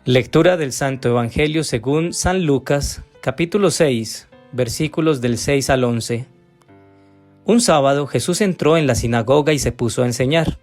Lectura del Santo Evangelio según San Lucas, capítulo 6, versículos del 6 al 11. Un sábado Jesús entró en la sinagoga y se puso a enseñar.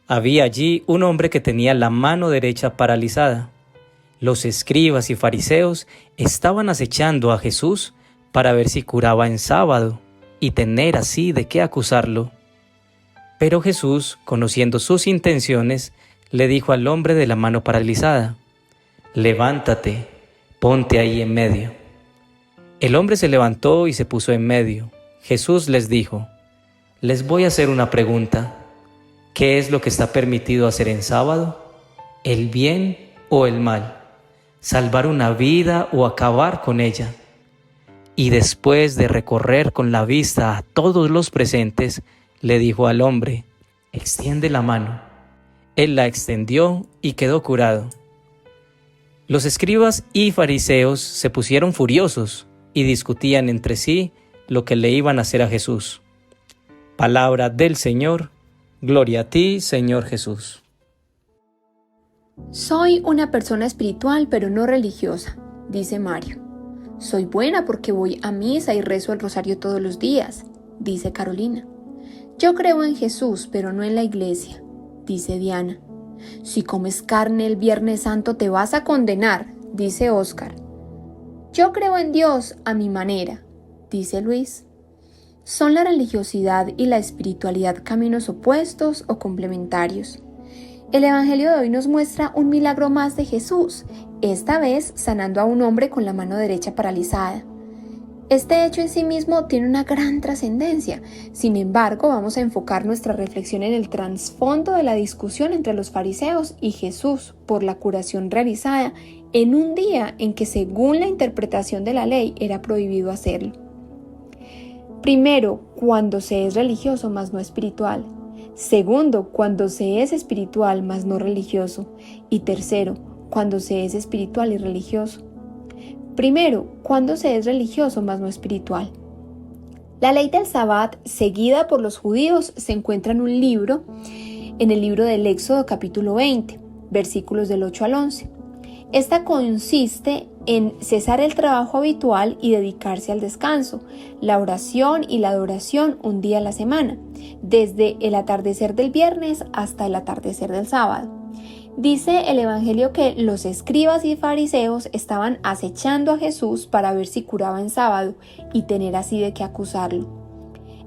Había allí un hombre que tenía la mano derecha paralizada. Los escribas y fariseos estaban acechando a Jesús para ver si curaba en sábado y tener así de qué acusarlo. Pero Jesús, conociendo sus intenciones, le dijo al hombre de la mano paralizada: «Levántate, ponte ahí en medio». El hombre se levantó y se puso en medio. Jesús les dijo: «Les voy a hacer una pregunta. ¿Qué es lo que está permitido hacer en sábado? ¿El bien o el mal? ¿Salvar una vida o acabar con ella?». Y después de recorrer con la vista a todos los presentes, le dijo al hombre: «Extiende la mano». Él la extendió y quedó curado. Los escribas y fariseos se pusieron furiosos y discutían entre sí lo que le iban a hacer a Jesús. Palabra del Señor. Gloria a ti, Señor Jesús. Soy una persona espiritual pero no religiosa, dice Mario. Soy buena porque voy a misa y rezo el rosario todos los días, dice Carolina. Yo creo en Jesús pero no en la iglesia, dice Diana. Si comes carne el Viernes Santo te vas a condenar, dice Óscar. Yo creo en Dios a mi manera, dice Luis. ¿Son la religiosidad y la espiritualidad caminos opuestos o complementarios? El Evangelio de hoy nos muestra un milagro más de Jesús, esta vez sanando a un hombre con la mano derecha paralizada. Este hecho en sí mismo tiene una gran trascendencia. Sin embargo, vamos a enfocar nuestra reflexión en el trasfondo de la discusión entre los fariseos y Jesús por la curación realizada en un día en que, según la interpretación de la ley, era prohibido hacerlo. Primero, cuando se es religioso mas no espiritual. Segundo, cuando se es espiritual mas no religioso. Y tercero, cuando se es espiritual y religioso. Primero, cuando se es religioso mas no espiritual. La ley del Sabbat, seguida por los judíos, se encuentra en un libro, en el libro del Éxodo capítulo 20, versículos del 8 al 11. Esta consiste en cesar el trabajo habitual y dedicarse al descanso, la oración y la adoración un día a la semana, desde el atardecer del viernes hasta el atardecer del sábado. Dice el Evangelio que los escribas y fariseos estaban acechando a Jesús para ver si curaba en sábado y tener así de qué acusarlo.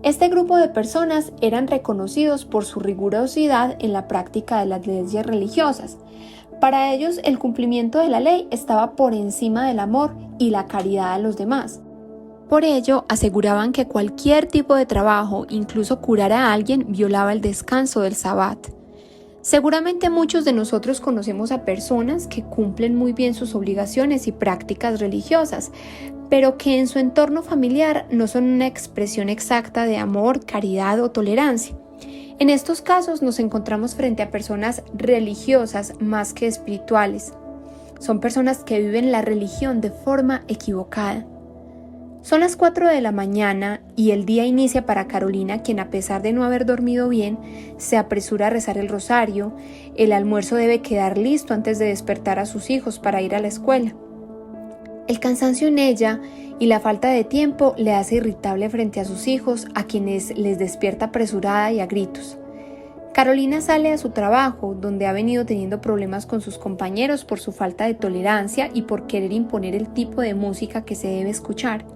Este grupo de personas eran reconocidos por su rigurosidad en la práctica de las leyes religiosas. Para ellos, el cumplimiento de la ley estaba por encima del amor y la caridad a los demás. Por ello, aseguraban que cualquier tipo de trabajo, incluso curar a alguien, violaba el descanso del Sabbat. Seguramente muchos de nosotros conocemos a personas que cumplen muy bien sus obligaciones y prácticas religiosas, pero que en su entorno familiar no son una expresión exacta de amor, caridad o tolerancia. En estos casos nos encontramos frente a personas religiosas más que espirituales. Son personas que viven la religión de forma equivocada. Son las 4 de la mañana y el día inicia para Carolina, quien, a pesar de no haber dormido bien, se apresura a rezar el rosario. El almuerzo debe quedar listo antes de despertar a sus hijos para ir a la escuela. El cansancio en ella y la falta de tiempo le hace irritable frente a sus hijos, a quienes les despierta apresurada y a gritos. Carolina sale a su trabajo, donde ha venido teniendo problemas con sus compañeros por su falta de tolerancia y por querer imponer el tipo de música que se debe escuchar.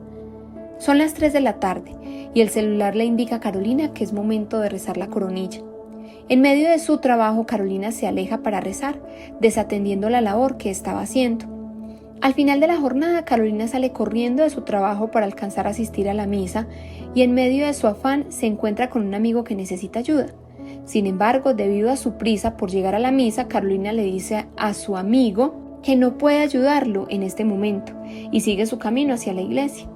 Son las 3 de la tarde y el celular le indica a Carolina que es momento de rezar la coronilla. En medio de su trabajo, Carolina se aleja para rezar, desatendiendo la labor que estaba haciendo. Al final de la jornada, Carolina sale corriendo de su trabajo para alcanzar a asistir a la misa y en medio de su afán se encuentra con un amigo que necesita ayuda. Sin embargo, debido a su prisa por llegar a la misa, Carolina le dice a su amigo que no puede ayudarlo en este momento y sigue su camino hacia la iglesia.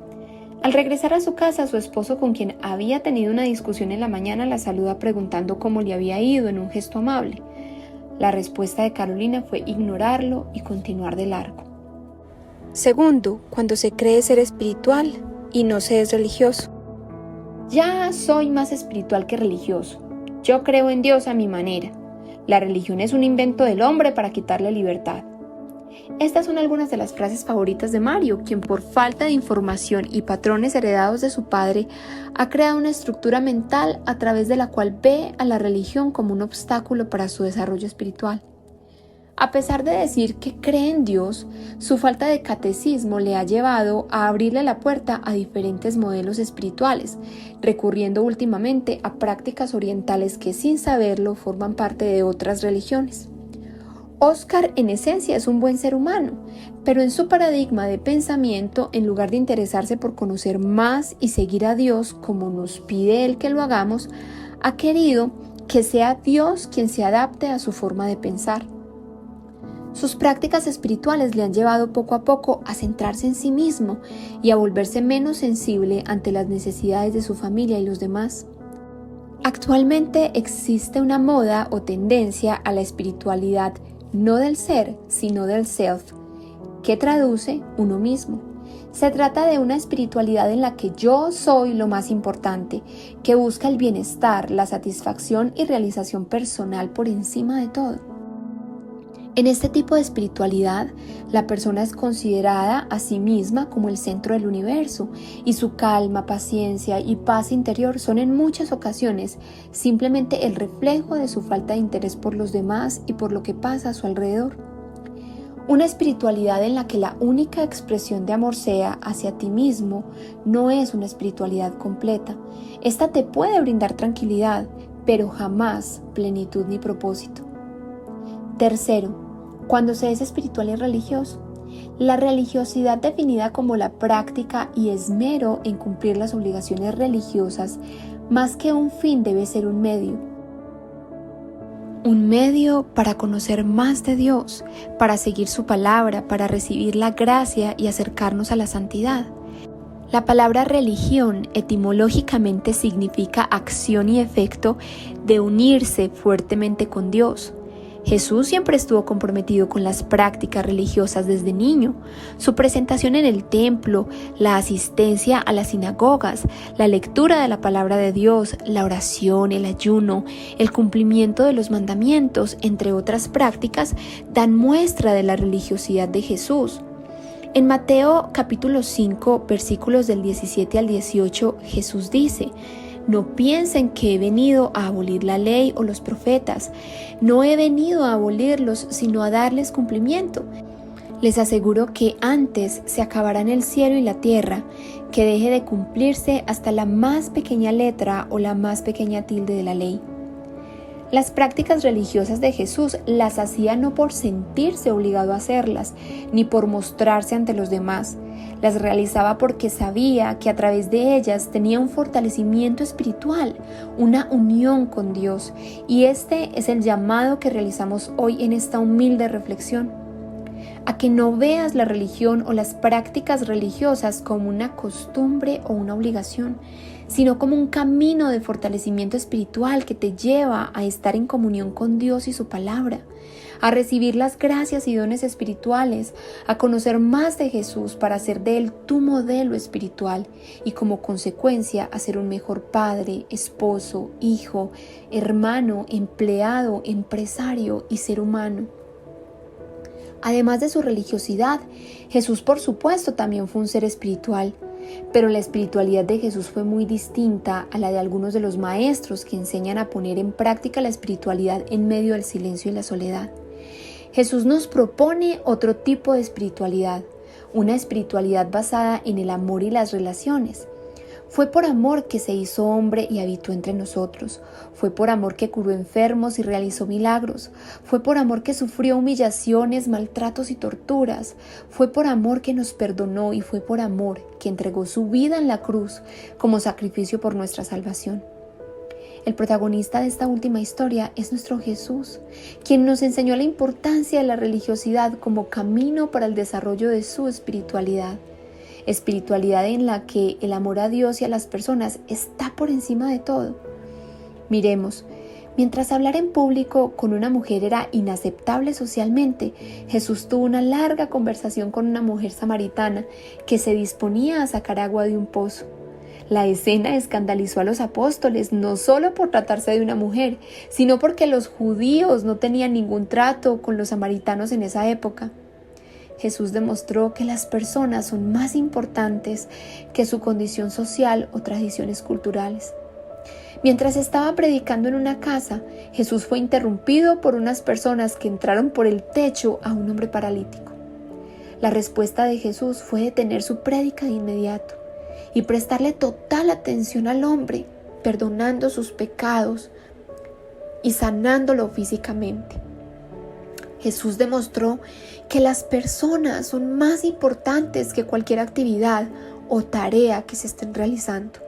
Al regresar a su casa, su esposo, con quien había tenido una discusión en la mañana, la saluda preguntando cómo le había ido en un gesto amable. La respuesta de Carolina fue ignorarlo y continuar de largo. Segundo, cuando se cree ser espiritual y no se es religioso. Ya soy más espiritual que religioso. Yo creo en Dios a mi manera. La religión es un invento del hombre para quitarle libertad. Estas son algunas de las frases favoritas de Mario, quien por falta de información y patrones heredados de su padre, ha creado una estructura mental a través de la cual ve a la religión como un obstáculo para su desarrollo espiritual. A pesar de decir que cree en Dios, su falta de catecismo le ha llevado a abrirle la puerta a diferentes modelos espirituales, recurriendo últimamente a prácticas orientales que sin saberlo forman parte de otras religiones. Oscar en esencia es un buen ser humano, pero en su paradigma de pensamiento, en lugar de interesarse por conocer más y seguir a Dios como nos pide Él que lo hagamos, ha querido que sea Dios quien se adapte a su forma de pensar. Sus prácticas espirituales le han llevado poco a poco a centrarse en sí mismo y a volverse menos sensible ante las necesidades de su familia y los demás. Actualmente existe una moda o tendencia a la espiritualidad no del ser, sino del self, que traduce uno mismo. Se trata de una espiritualidad en la que yo soy lo más importante, que busca el bienestar, la satisfacción y realización personal por encima de todo. En este tipo de espiritualidad, la persona es considerada a sí misma como el centro del universo y su calma, paciencia y paz interior son en muchas ocasiones simplemente el reflejo de su falta de interés por los demás y por lo que pasa a su alrededor. Una espiritualidad en la que la única expresión de amor sea hacia ti mismo no es una espiritualidad completa. Esta te puede brindar tranquilidad, pero jamás plenitud ni propósito. Tercero, cuando se es espiritual y religioso. La religiosidad definida como la práctica y esmero en cumplir las obligaciones religiosas, más que un fin debe ser un medio. Un medio para conocer más de Dios, para seguir su palabra, para recibir la gracia y acercarnos a la santidad. La palabra religión etimológicamente significa acción y efecto de unirse fuertemente con Dios. Jesús siempre estuvo comprometido con las prácticas religiosas desde niño. Su presentación en el templo, la asistencia a las sinagogas, la lectura de la palabra de Dios, la oración, el ayuno, el cumplimiento de los mandamientos, entre otras prácticas, dan muestra de la religiosidad de Jesús. En Mateo capítulo 5, versículos del 17 al 18, Jesús dice: No piensen que he venido a abolir la ley o los profetas. No he venido a abolirlos, sino a darles cumplimiento. Les aseguro que antes se acabarán el cielo y la tierra, que deje de cumplirse hasta la más pequeña letra o la más pequeña tilde de la ley. Las prácticas religiosas de Jesús las hacía no por sentirse obligado a hacerlas, ni por mostrarse ante los demás. Las realizaba porque sabía que a través de ellas tenía un fortalecimiento espiritual, una unión con Dios, y este es el llamado que realizamos hoy en esta humilde reflexión. A que no veas la religión o las prácticas religiosas como una costumbre o una obligación, sino como un camino de fortalecimiento espiritual que te lleva a estar en comunión con Dios y su palabra, a recibir las gracias y dones espirituales, a conocer más de Jesús para hacer de Él tu modelo espiritual y como consecuencia a ser un mejor padre, esposo, hijo, hermano, empleado, empresario y ser humano. Además de su religiosidad, Jesús por supuesto también fue un ser espiritual, pero la espiritualidad de Jesús fue muy distinta a la de algunos de los maestros que enseñan a poner en práctica la espiritualidad en medio del silencio y la soledad. Jesús nos propone otro tipo de espiritualidad, una espiritualidad basada en el amor y las relaciones. Fue por amor que se hizo hombre y habitó entre nosotros. Fue por amor que curó enfermos y realizó milagros. Fue por amor que sufrió humillaciones, maltratos y torturas. Fue por amor que nos perdonó y fue por amor que entregó su vida en la cruz como sacrificio por nuestra salvación. El protagonista de esta última historia es nuestro Jesús, quien nos enseñó la importancia de la religiosidad como camino para el desarrollo de su espiritualidad. Espiritualidad en la que el amor a Dios y a las personas está por encima de todo. Miremos, mientras hablar en público con una mujer era inaceptable socialmente, Jesús tuvo una larga conversación con una mujer samaritana que se disponía a sacar agua de un pozo. La escena escandalizó a los apóstoles, no solo por tratarse de una mujer, sino porque los judíos no tenían ningún trato con los samaritanos en esa época. Jesús demostró que las personas son más importantes que su condición social o tradiciones culturales. Mientras estaba predicando en una casa, Jesús fue interrumpido por unas personas que entraron por el techo a un hombre paralítico. La respuesta de Jesús fue detener su prédica de inmediato y prestarle total atención al hombre, perdonando sus pecados y sanándolo físicamente. Jesús demostró que las personas son más importantes que cualquier actividad o tarea que se estén realizando.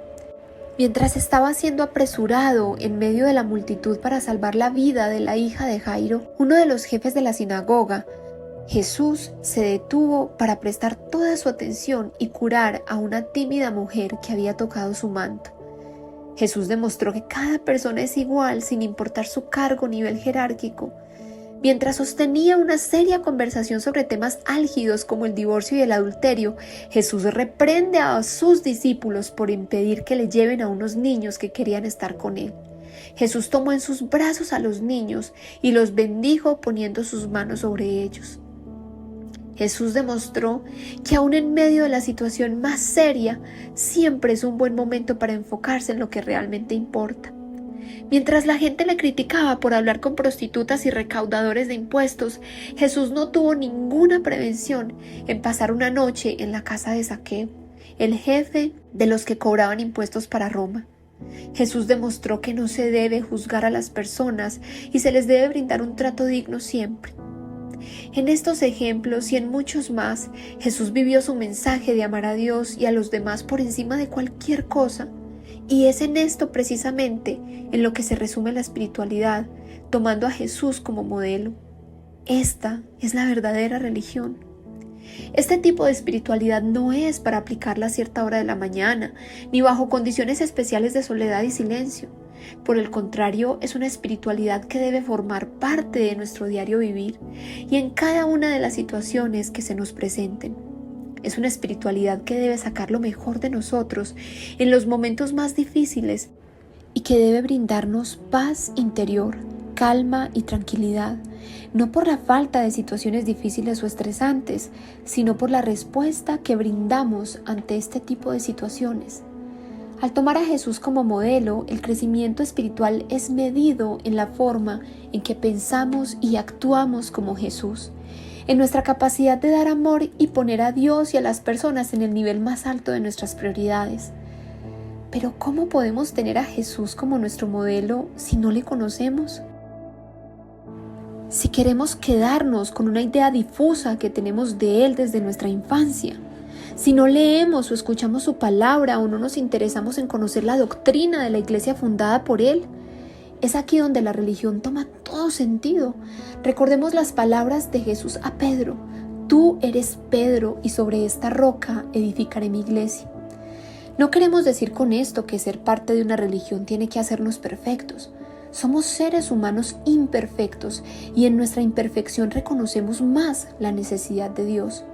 Mientras estaba siendo apresurado en medio de la multitud para salvar la vida de la hija de Jairo, uno de los jefes de la sinagoga, Jesús se detuvo para prestar toda su atención y curar a una tímida mujer que había tocado su manto. Jesús demostró que cada persona es igual sin importar su cargo o nivel jerárquico. Mientras sostenía una seria conversación sobre temas álgidos como el divorcio y el adulterio, Jesús reprende a sus discípulos por impedir que le lleven a unos niños que querían estar con él. Jesús tomó en sus brazos a los niños y los bendijo poniendo sus manos sobre ellos. Jesús demostró que aún en medio de la situación más seria, siempre es un buen momento para enfocarse en lo que realmente importa. Mientras la gente le criticaba por hablar con prostitutas y recaudadores de impuestos, Jesús no tuvo ninguna prevención en pasar una noche en la casa de Zaqueo, el jefe de los que cobraban impuestos para Roma. Jesús demostró que no se debe juzgar a las personas y se les debe brindar un trato digno siempre. En estos ejemplos y en muchos más, Jesús vivió su mensaje de amar a Dios y a los demás por encima de cualquier cosa. Y es en esto precisamente en lo que se resume la espiritualidad, tomando a Jesús como modelo. Esta es la verdadera religión. Este tipo de espiritualidad no es para aplicarla a cierta hora de la mañana, ni bajo condiciones especiales de soledad y silencio. Por el contrario, es una espiritualidad que debe formar parte de nuestro diario vivir y en cada una de las situaciones que se nos presenten. Es una espiritualidad que debe sacar lo mejor de nosotros en los momentos más difíciles y que debe brindarnos paz interior, calma y tranquilidad, no por la falta de situaciones difíciles o estresantes, sino por la respuesta que brindamos ante este tipo de situaciones. Al tomar a Jesús como modelo, el crecimiento espiritual es medido en la forma en que pensamos y actuamos como Jesús, en nuestra capacidad de dar amor y poner a Dios y a las personas en el nivel más alto de nuestras prioridades. Pero ¿cómo podemos tener a Jesús como nuestro modelo si no le conocemos? Si queremos quedarnos con una idea difusa que tenemos de Él desde nuestra infancia, si no leemos o escuchamos su palabra o no nos interesamos en conocer la doctrina de la iglesia fundada por Él, es aquí donde la religión toma todo sentido. Recordemos las palabras de Jesús a Pedro: tú eres Pedro y sobre esta roca edificaré mi iglesia. No queremos decir con esto que ser parte de una religión tiene que hacernos perfectos. Somos seres humanos imperfectos y en nuestra imperfección reconocemos más la necesidad de Dios.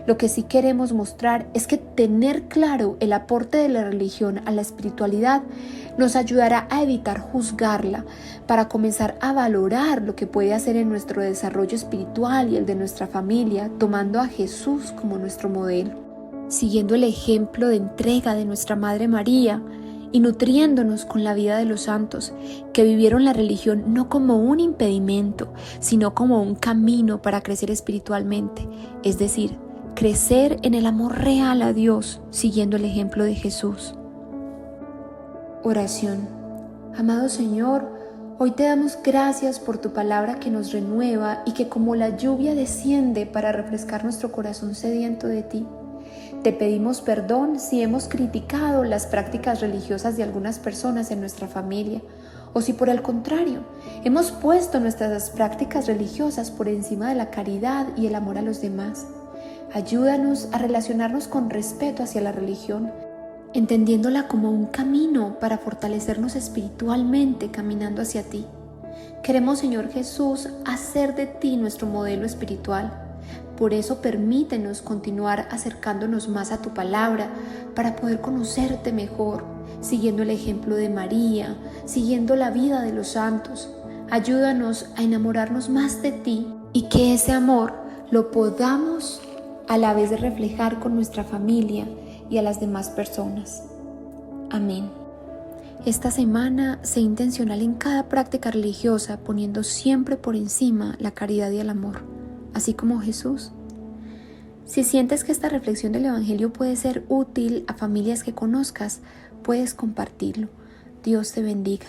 Lo que sí queremos mostrar es que tener claro el aporte de la religión a la espiritualidad nos ayudará a evitar juzgarla, para comenzar a valorar lo que puede hacer en nuestro desarrollo espiritual y el de nuestra familia, tomando a Jesús como nuestro modelo, siguiendo el ejemplo de entrega de nuestra Madre María y nutriéndonos con la vida de los santos, que vivieron la religión no como un impedimento, sino como un camino para crecer espiritualmente, es decir, crecer en el amor real a Dios, siguiendo el ejemplo de Jesús. Oración. Amado Señor, hoy te damos gracias por tu palabra que nos renueva y que como la lluvia desciende para refrescar nuestro corazón sediento de ti. Te pedimos perdón si hemos criticado las prácticas religiosas de algunas personas en nuestra familia, o si por el contrario, hemos puesto nuestras prácticas religiosas por encima de la caridad y el amor a los demás. Ayúdanos a relacionarnos con respeto hacia la religión, entendiéndola como un camino para fortalecernos espiritualmente caminando hacia ti. Queremos, Señor Jesús, hacer de ti nuestro modelo espiritual. Por eso permítenos continuar acercándonos más a tu palabra para poder conocerte mejor, siguiendo el ejemplo de María, siguiendo la vida de los santos. Ayúdanos a enamorarnos más de ti y que ese amor lo podamos a la vez reflejar con nuestra familia y a las demás personas. Amén. Esta semana, sé intencional en cada práctica religiosa, poniendo siempre por encima la caridad y el amor, así como Jesús. Si sientes que esta reflexión del Evangelio puede ser útil a familias que conozcas, puedes compartirlo. Dios te bendiga.